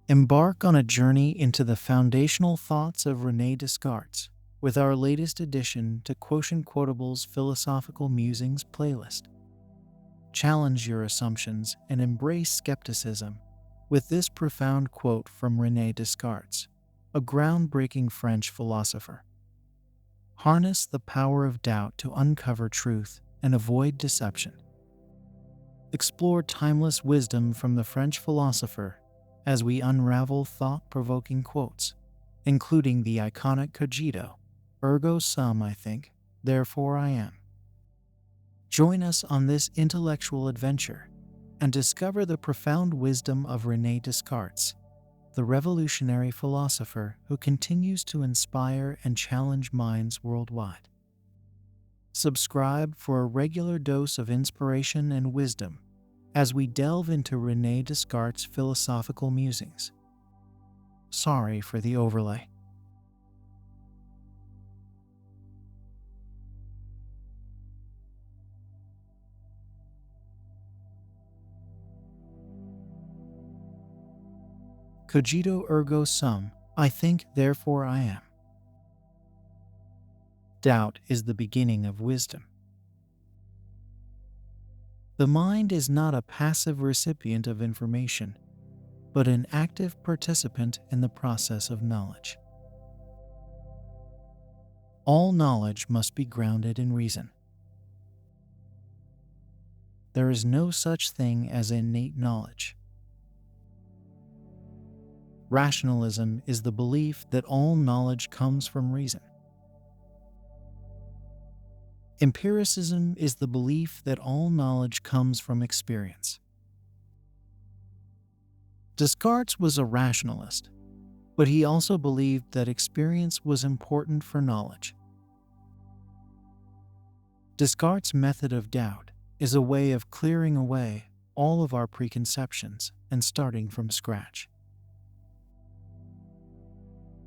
Embark on a journey into the foundational thoughts of René Descartes with our latest addition to QuotientQuotables' Philosophical Musings playlist. Challenge your assumptions and embrace skepticism with this profound quote from René Descartes, a groundbreaking French philosopher. Harness the power of doubt to uncover truth and avoid deception. Explore timeless wisdom from the French philosopher as we unravel thought-provoking quotes, including the iconic Cogito, ergo sum I think, therefore I am. Join us on this intellectual adventure and discover the profound wisdom of René Descartes, the revolutionary philosopher who continues to inspire and challenge minds worldwide. Subscribe for a regular dose of inspiration and wisdom as we delve into René Descartes' philosophical musings. Sorry for the overlay. Cogito ergo sum, I think, therefore I am. Doubt is the beginning of wisdom. The mind is not a passive recipient of information, but an active participant in the process of knowledge. All knowledge must be grounded in reason. There is no such thing as innate knowledge. Rationalism is the belief that all knowledge comes from reason. Empiricism is the belief that all knowledge comes from experience. Descartes was a rationalist, but he also believed that experience was important for knowledge. Descartes' method of doubt is a way of clearing away all of our preconceptions and starting from scratch.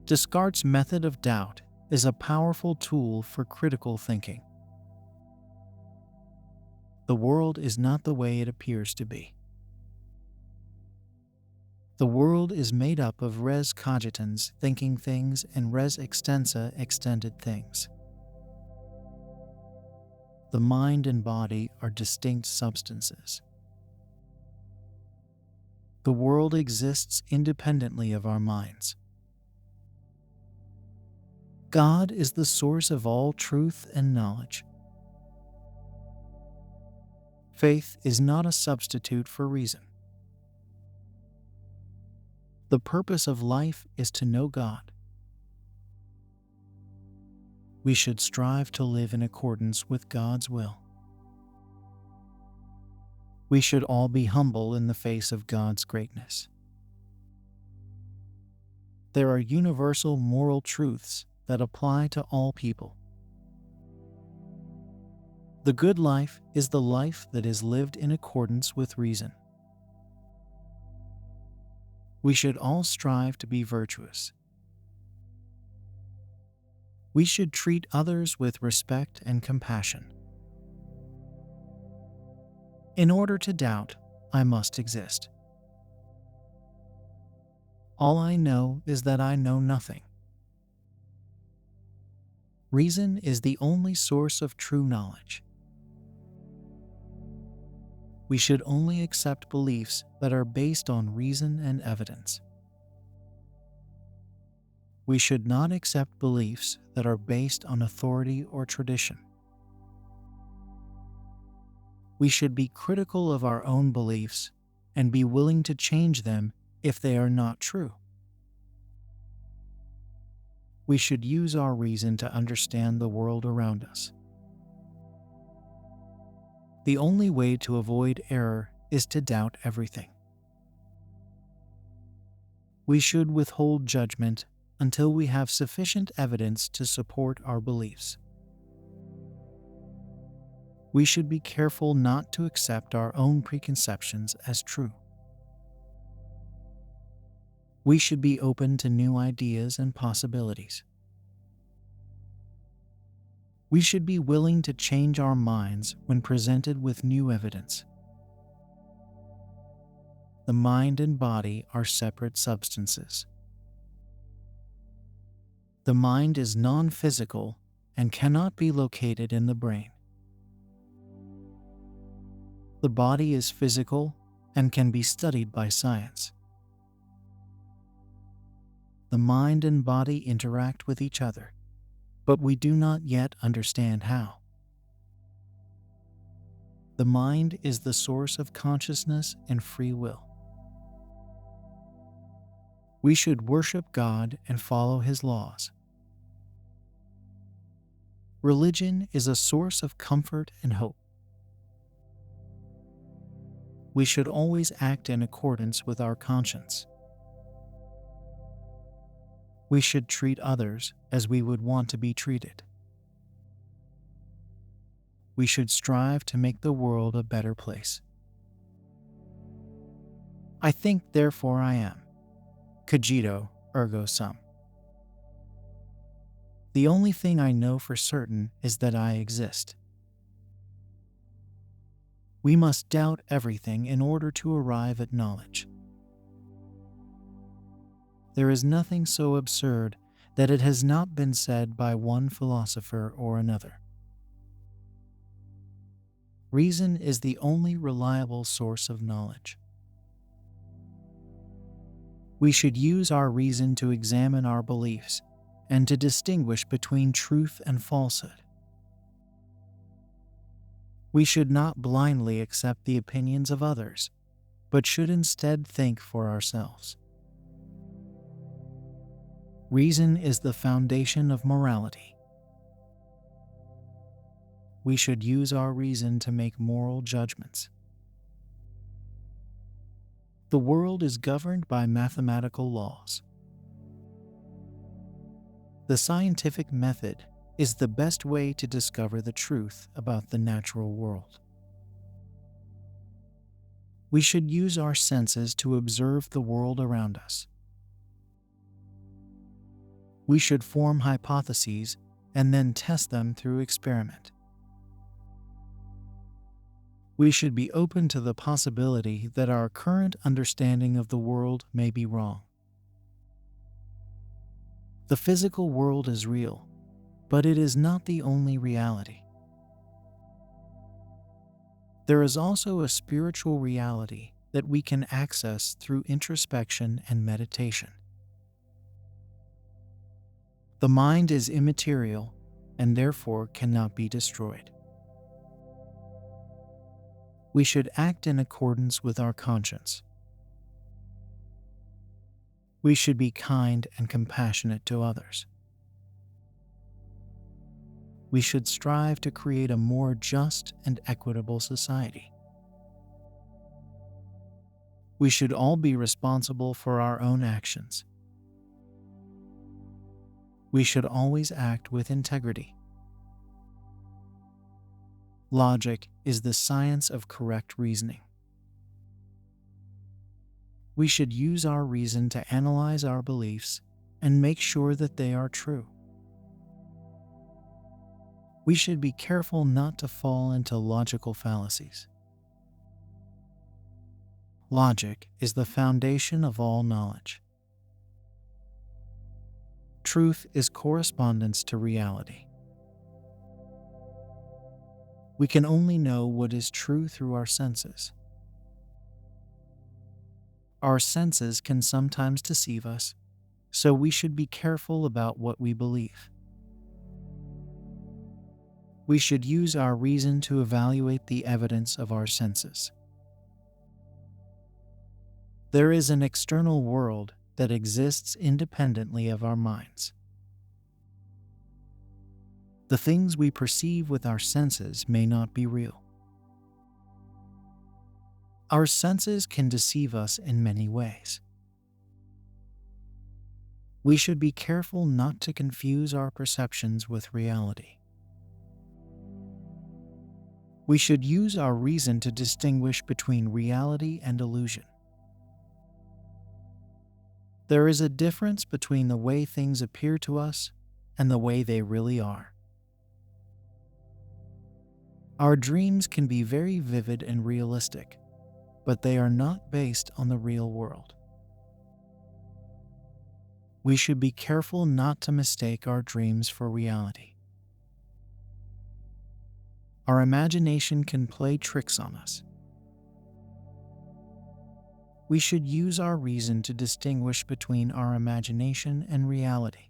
Descartes' method of doubt is a powerful tool for critical thinking. The world is not the way it appears to be. The world is made up of res cogitans, thinking things, and res extensa, extended things. The mind and body are distinct substances. The world exists independently of our minds. God is the source of all truth and knowledge. Faith is not a substitute for reason. The purpose of life is to know God. We should strive to live in accordance with God's will. We should all be humble in the face of God's greatness. There are universal moral truths that apply to all people. The good life is the life that is lived in accordance with reason. We should all strive to be virtuous. We should treat others with respect and compassion. In order to doubt, I must exist. All I know is that I know nothing. Reason is the only source of true knowledge. We should only accept beliefs that are based on reason and evidence. We should not accept beliefs that are based on authority or tradition. We should be critical of our own beliefs and be willing to change them if they are not true. We should use our reason to understand the world around us. The only way to avoid error is to doubt everything. We should withhold judgment until we have sufficient evidence to support our beliefs. We should be careful not to accept our own preconceptions as true. We should be open to new ideas and possibilities. We should be willing to change our minds when presented with new evidence. the mind and body are separate substances. The mind is non-physical and cannot be located in the brain. The body is physical and can be studied by science. The mind and body interact with each other, but we do not yet understand how. The mind is the source of consciousness and free will. We should worship God and follow His laws. Religion is a source of comfort and hope. We should always act in accordance with our conscience. We should treat others as we would want to be treated. We should strive to make the world a better place. I think, therefore I am. Cogito, ergo sum. The only thing I know for certain is that I exist. We must doubt everything in order to arrive at knowledge. There is nothing so absurd that it has not been said by one philosopher or another. Reason is the only reliable source of knowledge. We should use our reason to examine our beliefs and to distinguish between truth and falsehood. We should not blindly accept the opinions of others, but should instead think for ourselves. Reason is the foundation of morality. We should use our reason to make moral judgments. The world is governed by mathematical laws. The scientific method is the best way to discover the truth about the natural world. We should use our senses to observe the world around us. We should form hypotheses and then test them through experiment. We should be open to the possibility that our current understanding of the world may be wrong. The physical world is real, but it is not the only reality. There is also a spiritual reality that we can access through introspection and meditation. The mind is immaterial and therefore cannot be destroyed. We should act in accordance with our conscience. We should be kind and compassionate to others. We should strive to create a more just and equitable society. We should all be responsible for our own actions. We should always act with integrity. Logic is the science of correct reasoning. We should use our reason to analyze our beliefs and make sure that they are true. We should be careful not to fall into logical fallacies. Logic is the foundation of all knowledge. Truth is correspondence to reality. We can only know what is true through our senses. Our senses can sometimes deceive us, so we should be careful about what we believe. We should use our reason to evaluate the evidence of our senses. There is an external world that exists independently of our minds. The things we perceive with our senses may not be real. Our senses can deceive us in many ways. We should be careful not to confuse our perceptions with reality. We should use our reason to distinguish between reality and illusion. There is a difference between the way things appear to us and the way they really are. Our dreams can be very vivid and realistic, but they are not based on the real world. We should be careful not to mistake our dreams for reality. Our imagination can play tricks on us. We should use our reason to distinguish between our imagination and reality.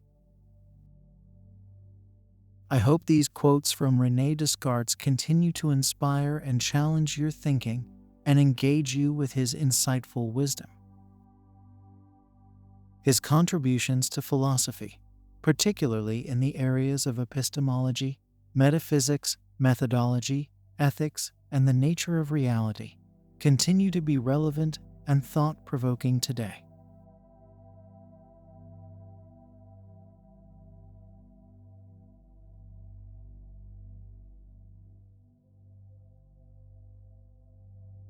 I hope these quotes from René Descartes continue to inspire and challenge your thinking and engage you with his insightful wisdom. His contributions to philosophy, particularly in the areas of epistemology, metaphysics, methodology, ethics, and the nature of reality, continue to be relevant and thought-provoking today.